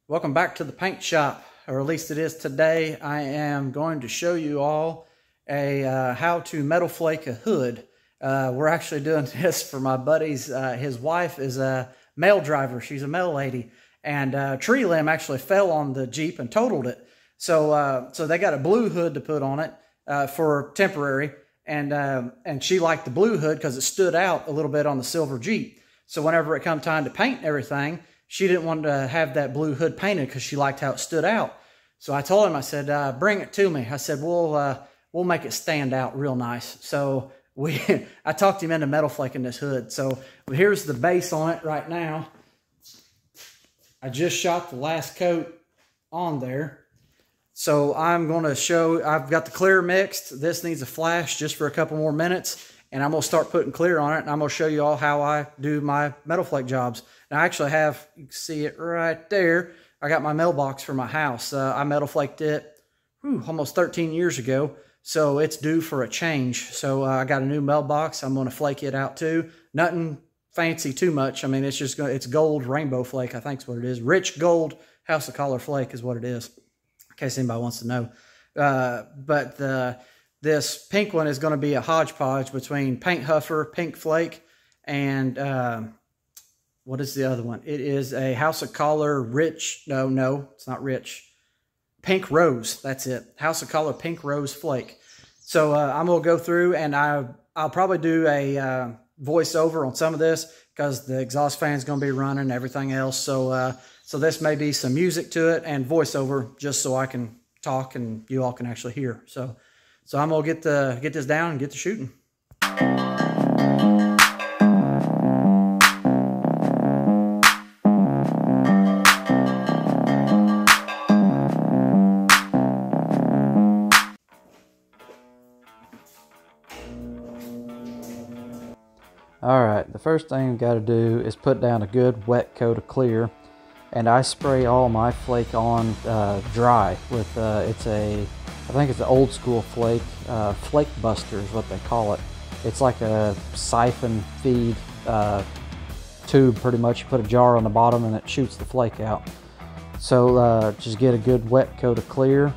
Welcome back to the paint shop, or at least it is today. I am going to show you all how to metal flake a hood. We're actually doing this for my buddy's. His wife is a mail driver. She's a mail lady, and a tree limb actually fell on the Jeep and totaled it. So they got a blue hood to put on it for temporary, and she liked the blue hood because it stood out a little bit on the silver Jeep. So whenever it come time to paint everything, she didn't want to have that blue hood painted because she liked how it stood out. So I told him, I said, bring it to me. I said, we'll make it stand out real nice. So I talked him into metal flaking this hood. So here's the base on it right now. I just shot the last coat on there. So I'm going to show, I've got the clear mixed. This needs a flash just for a couple more minutes. And I'm going to start putting clear on it, and I'm going to show you all how I do my metal flake jobs. And I actually have, you can see it right there, I got my mailbox for my house. I metal flaked it almost 13 years ago, so it's due for a change. So I got a new mailbox. I'm going to flake it out too. Nothing fancy too much. I mean, it's gold rainbow flake, I think is what it is. Rich gold house of color flake is what it is, in case anybody wants to know. This pink one is going to be a hodgepodge between Paint Huffer, Pink Flake, and what is the other one? It is a House of Color Rich, no, it's not Rich. Pink Rose, that's it. House of Color Pink Rose Flake. So I'm going to go through, and I'll probably do a voiceover on some of this because the exhaust fan is going to be running and everything else. So this may be some music to it and voiceover just so I can talk and you all can actually hear. So I'm going to get this down and get to shooting. Alright, the first thing you've got to do is put down a good wet coat of clear. And I spray all my flake on dry with, I think it's an old school flake. Flake buster is what they call it. It's like a siphon feed tube pretty much. You put a jar on the bottom and it shoots the flake out. So just get a good wet coat of clear.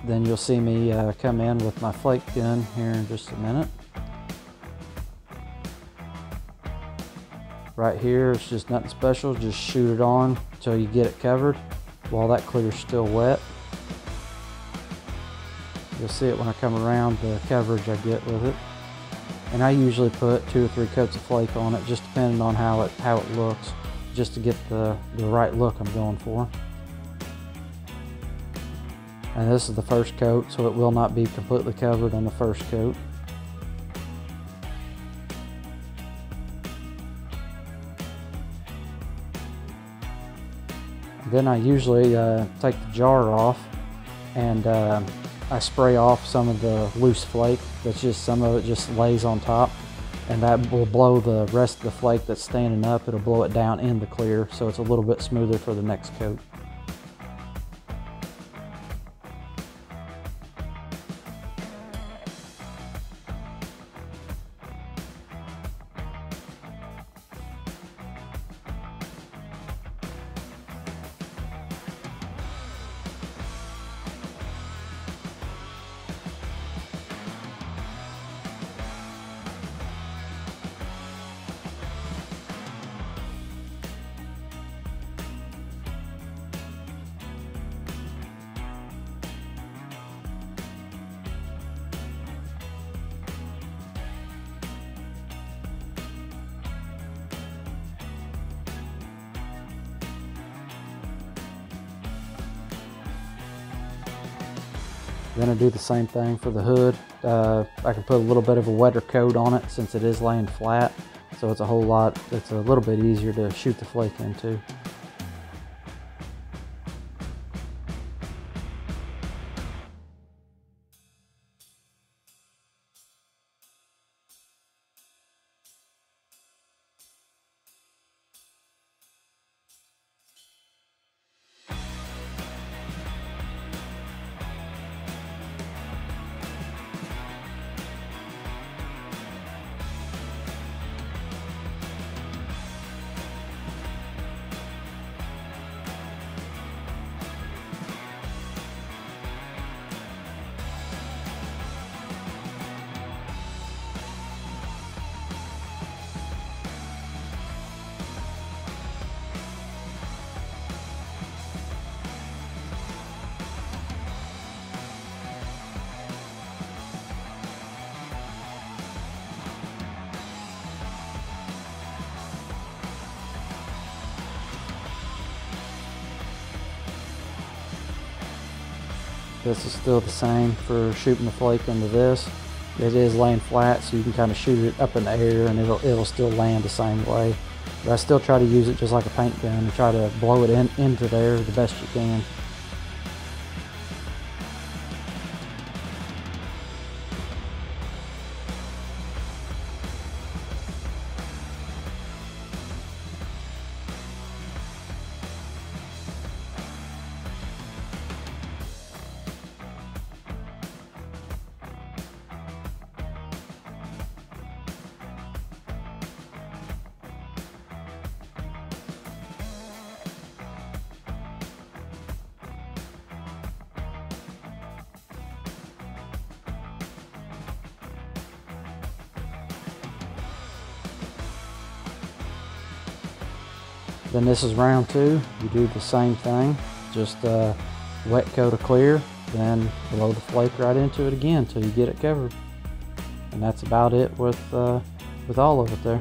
Then you'll see me come in with my flake gun here in just a minute. Right here, it's just nothing special. Just shoot it on until you get it covered while that clear is still wet. You'll see it when I come around, the coverage I get with it. And I usually put 2 or 3 coats of flake on it, just depending on how it looks, just to get the right look I'm going for. And this is the first coat, so it will not be completely covered on the first coat. Then I usually take the jar off and I spray off some of the loose flake. That's just, some of it just lays on top, and that will blow the rest of the flake that's standing up. It'll blow it down in the clear, so it's a little bit smoother for the next coat. Then I do the same thing for the hood. I can put a little bit of a wetter coat on it since it is laying flat, so it's a little bit easier to shoot the flake into. This is still the same for shooting the flake into this. It is laying flat, so you can kind of shoot it up in the air and it'll still land the same way. But I still try to use it just like a paint gun and try to blow it into there the best you can. Then this is round 2. You do the same thing, just wet coat of clear, then blow the flake right into it again until you get it covered. And that's about it with all of it there.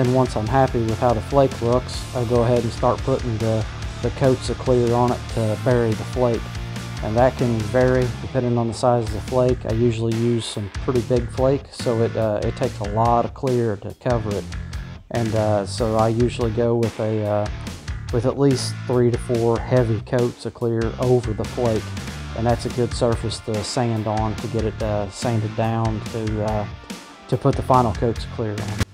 then once I'm happy with how the flake looks, I go ahead and start putting the coats of clear on it to bury the flake. And that can vary depending on the size of the flake. I usually use some pretty big flake, so it takes a lot of clear to cover it. And so I usually go with at least 3 to 4 heavy coats of clear over the flake, and that's a good surface to sand on to get it sanded down to put the final coats of clear on.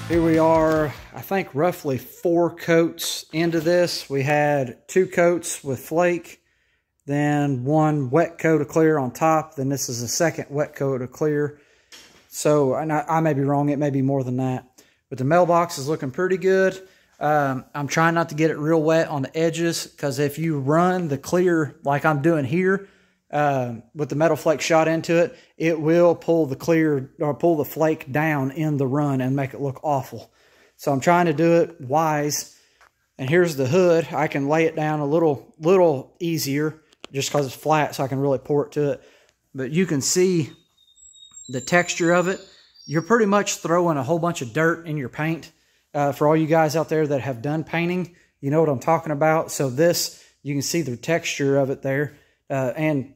Here we are, I think roughly 4 coats into this. We had 2 coats with flake, then 1 wet coat of clear on top. Then this is a second wet coat of clear. So, and I may be wrong, it may be more than that. But the mailbox is looking pretty good. I'm trying not to get it real wet on the edges, because if you run the clear like I'm doing here, with the metal flake shot into it, it will pull the clear or pull the flake down in the run and make it look awful. So I'm trying to do it wise. And here's the hood. I can lay it down a little easier just because it's flat, so I can really pour it to it. But you can see the texture of it. You're pretty much throwing a whole bunch of dirt in your paint. For all you guys out there that have done painting, you know what I'm talking about. So this, you can see the texture of it there, and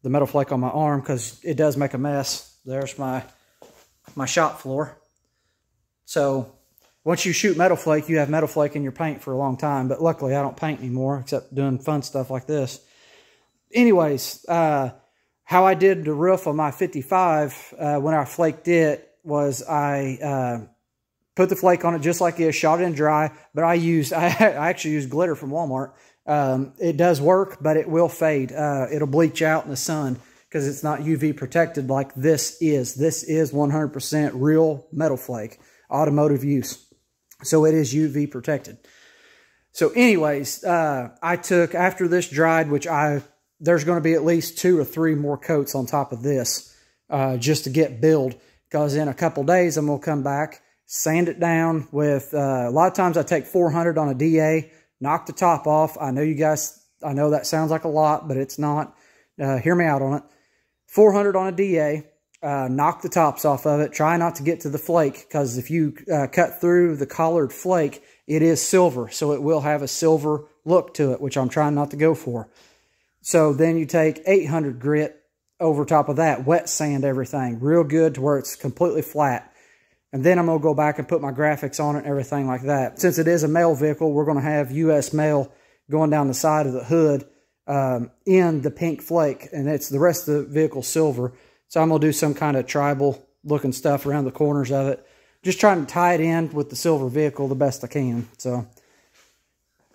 the metal flake on my arm, because it does make a mess. There's my shop floor. So once you shoot metal flake, you have metal flake in your paint for a long time. But luckily, I don't paint anymore, except doing fun stuff like this. Anyways, how I did the roof on my 55 when I flaked it was I put the flake on it just like this, shot it in dry. But I actually used glitter from Walmart. It does work, but it will fade. It'll bleach out in the sun because it's not UV protected like this is. This is 100% real metal flake, automotive use. So it is UV protected. So anyways, I took, after this dried, which there's going to be at least 2 or 3 more coats on top of this, just to get build, because in a couple days I'm going to come back, sand it down with, a lot of times I take 400 on a DA, knock the top off. I know you guys, I know that sounds like a lot, but it's not. Hear me out on it. 400 on a DA, knock the tops off of it. Try not to get to the flake, because if you cut through the collared flake, it is silver. So it will have a silver look to it, which I'm trying not to go for. So then you take 800 grit over top of that, wet sand everything real good to where it's completely flat. And then I'm going to go back and put my graphics on it and everything like that. Since it is a mail vehicle, we're going to have U.S. mail going down the side of the hood in the pink flake. And it's the rest of the vehicle silver. So I'm going to do some kind of tribal looking stuff around the corners of it. Just trying to tie it in with the silver vehicle the best I can. So,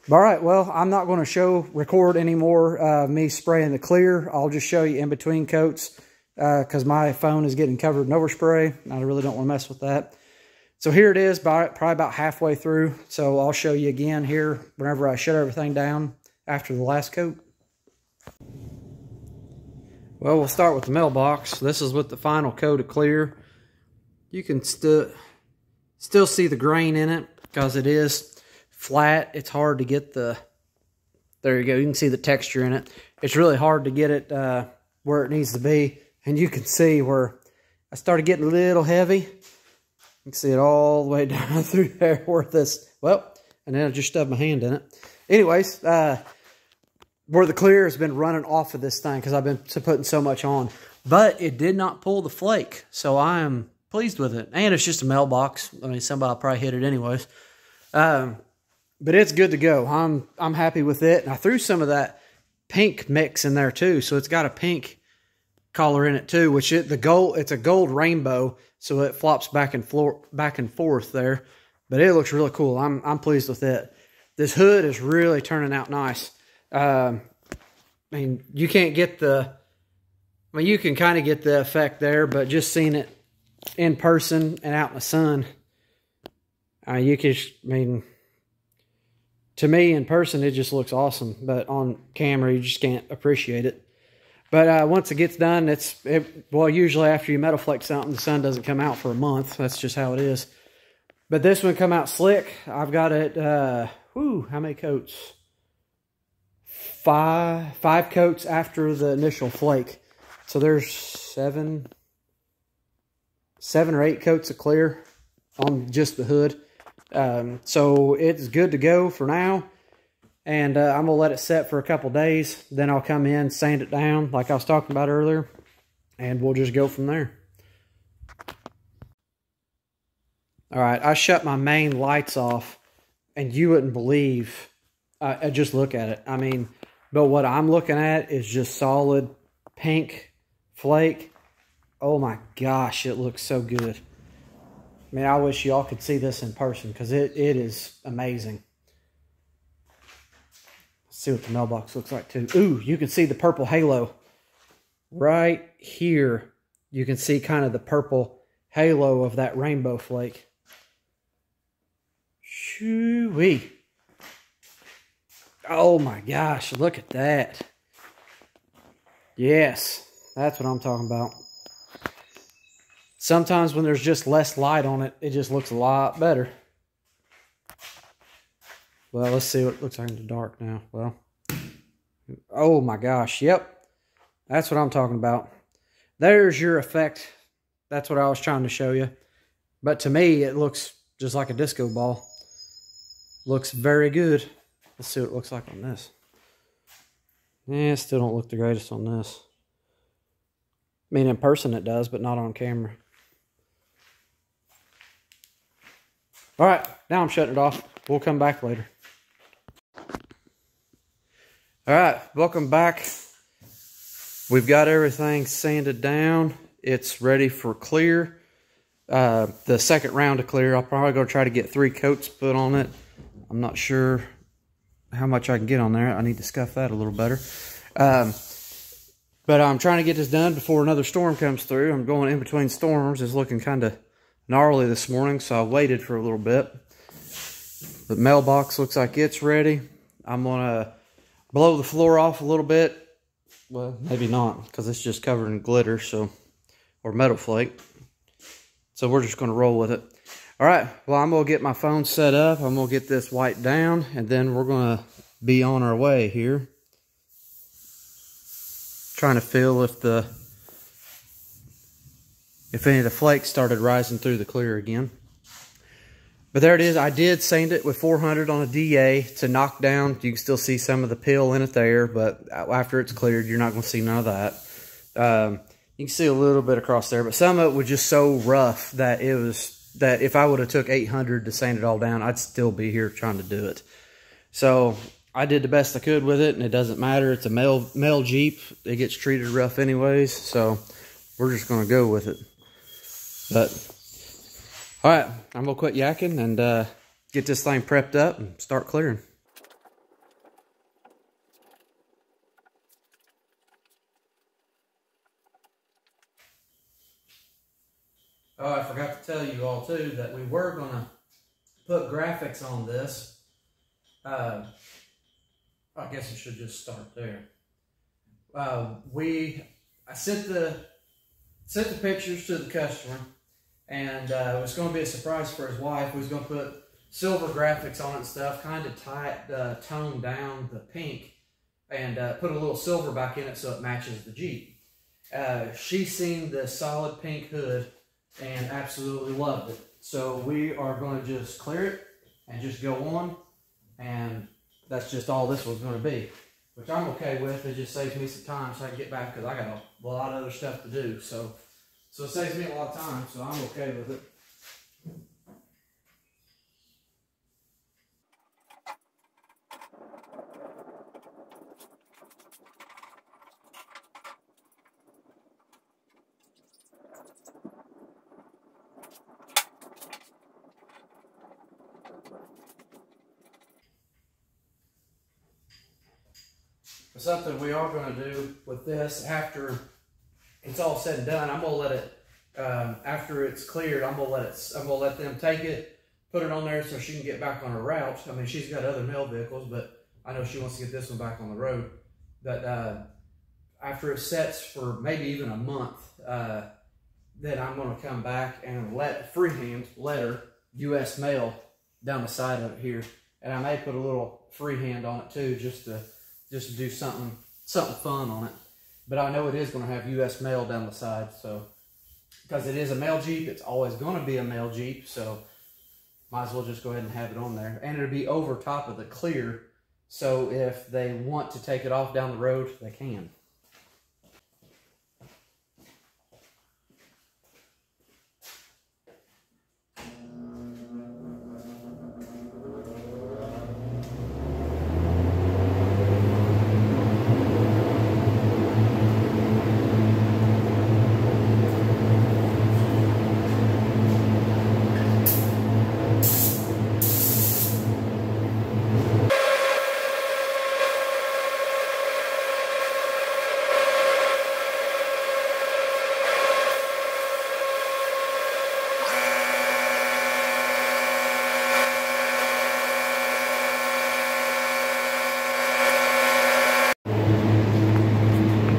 all right, well, I'm not going to record any more me spraying the clear. I'll just show you in between coats. Because my phone is getting covered in overspray. I really don't want to mess with that. So here it is, probably about halfway through. So I'll show you again here whenever I shut everything down after the last coat. Well, we'll start with the mailbox. This is with the final coat of clear. You can still see the grain in it because it is flat. It's hard to get the, there you go, you can see the texture in it. It's really hard to get it where it needs to be. And you can see where I started getting a little heavy. You can see it all the way down through there where this, well, and then I just stubbed my hand in it. Anyways, where the clear has been running off of this thing because I've been putting so much on. But it did not pull the flake, so I am pleased with it. And it's just a mailbox. I mean, somebody will probably hit it anyways. But it's good to go. I'm happy with it. And I threw some of that pink mix in there too, so it's got a pink color in it too, which it's a gold rainbow, so it flops back and forth there. But it looks really cool. I'm pleased with it. This hood is really turning out nice. I mean, you can't get the, I mean, you can kind of get the effect there, but just seeing it in person and out in the sun, you can, I mean, to me in person, it just looks awesome, but on camera, you just can't appreciate it. But once it gets done, well, usually after you metal flake something, the sun doesn't come out for a month. That's just how it is. But this one come out slick. I've got it, how many coats? Five coats after the initial flake. So there's seven or eight coats of clear on just the hood. So it's good to go for now. And I'm going to let it set for a couple days. Then I'll come in, sand it down like I was talking about earlier. And we'll just go from there. Alright, I shut my main lights off. And you wouldn't believe, just look at it. I mean, but what I'm looking at is just solid pink flake. Oh my gosh, it looks so good. I mean, I wish y'all could see this in person because it is amazing. Let's see what the mailbox looks like too. Ooh, you can see the purple halo. Right here, you can see kind of the purple halo of that rainbow flake. Shoo-wee. Oh my gosh, look at that. Yes, that's what I'm talking about. Sometimes when there's just less light on it, it just looks a lot better. Well, let's see what it looks like in the dark now. Well, oh my gosh, yep. That's what I'm talking about. There's your effect. That's what I was trying to show you. But to me, it looks just like a disco ball. Looks very good. Let's see what it looks like on this. Yeah, it still don't look the greatest on this. I mean, in person it does, but not on camera. All right, now I'm shutting it off. We'll come back later. All right, welcome back. We've got everything sanded down. It's ready for clear. The second round of clear, I'll probably go try to get 3 coats put on it. I'm not sure how much I can get on there. I need to scuff that a little better. But I'm trying to get this done before another storm comes through. I'm going in between storms. It's looking kind of gnarly this morning, so I waited for a little bit. The mailbox looks like it's ready. I'm going to blow the floor off a little bit. Well, maybe not, because it's just covered in glitter, so, or metal flake. So we're just going to roll with it. All right, well, I'm going to get my phone set up. I'm going to get this wiped down, and then we're going to be on our way here. Trying to feel if any of the flakes started rising through the clear again. But there it is. I did sand it with 400 on a DA to knock down. You can still see some of the peel in it there, but after it's cleared, you're not going to see none of that. You can see a little bit across there, but some of it was just so rough that that if I would have took 800 to sand it all down, I'd still be here trying to do it. So I did the best I could with it, and it doesn't matter. It's a male Jeep. It gets treated rough anyways, so we're just going to go with it. But, all right, I'm going to quit yakking and get this thing prepped up and start clearing. Oh, I forgot to tell you all, too, that we were going to put graphics on this. I guess it should just start there. I sent the pictures to the customer, and it was going to be a surprise for his wife. We was going to put silver graphics on it and stuff, kind of tone down the pink, and put a little silver back in it so it matches the Jeep. She's seen the solid pink hood and absolutely loved it. So we are going to just clear it and just go on, and that's just all this was going to be, which I'm okay with. It just saves me some time so I can get back, because I got a lot of other stuff to do. So it saves me a lot of time, so I'm okay with it. But something we are going to do with this after it's all said and done, I'm going to let it, after it's cleared, I'm going to let them take it, put it on there so she can get back on her route. I mean, she's got other mail vehicles, but I know she wants to get this one back on the road. But after it sets for maybe even a month, then I'm going to come back and let freehand letter U.S. mail down the side of it here. And I may put a little freehand on it too, just to do something fun on it. But I know it is going to have U.S. mail down the side, so because it is a mail Jeep, it's always going to be a mail Jeep, so might as well just go ahead and have it on there. And it'll be over top of the clear, so if they want to take it off down the road, they can.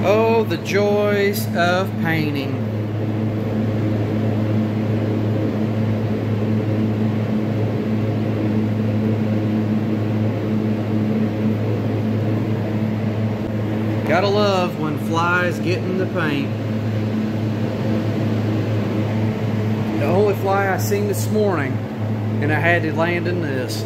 Oh, the joys of painting. Gotta love when flies get in the paint. The only fly I seen this morning, and I had to land in this.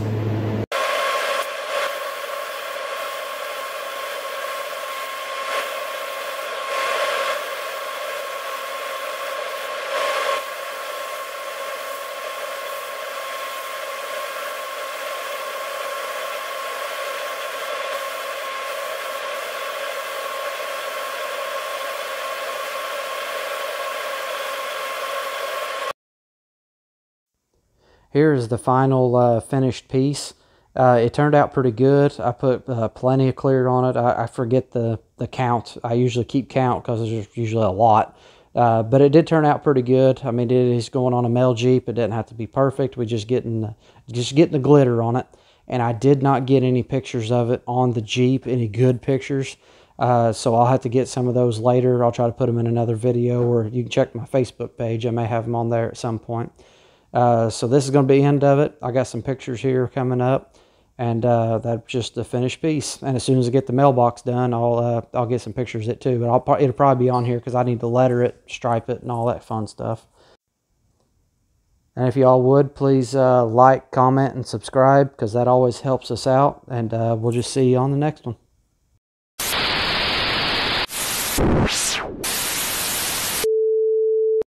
Here's the final finished piece. It turned out pretty good. I put plenty of clear on it. I forget the count. I usually keep count because there's usually a lot. But it did turn out pretty good. I mean, it is going on a mail Jeep. It didn't have to be perfect. We just getting the glitter on it. And I did not get any pictures of it on the Jeep, any good pictures. So I'll have to get some of those later. I'll try to put them in another video, or you can check my Facebook page. I may have them on there at some point. So this is going to be the end of it. I got some pictures here coming up, and that's just the finished piece. And as soon as I get the mailbox done, I'll get some pictures of it too. But it'll probably be on here because I need to letter it, stripe it, and all that fun stuff. And if y'all would, please like, comment, and subscribe, because that always helps us out. And we'll just see you on the next one.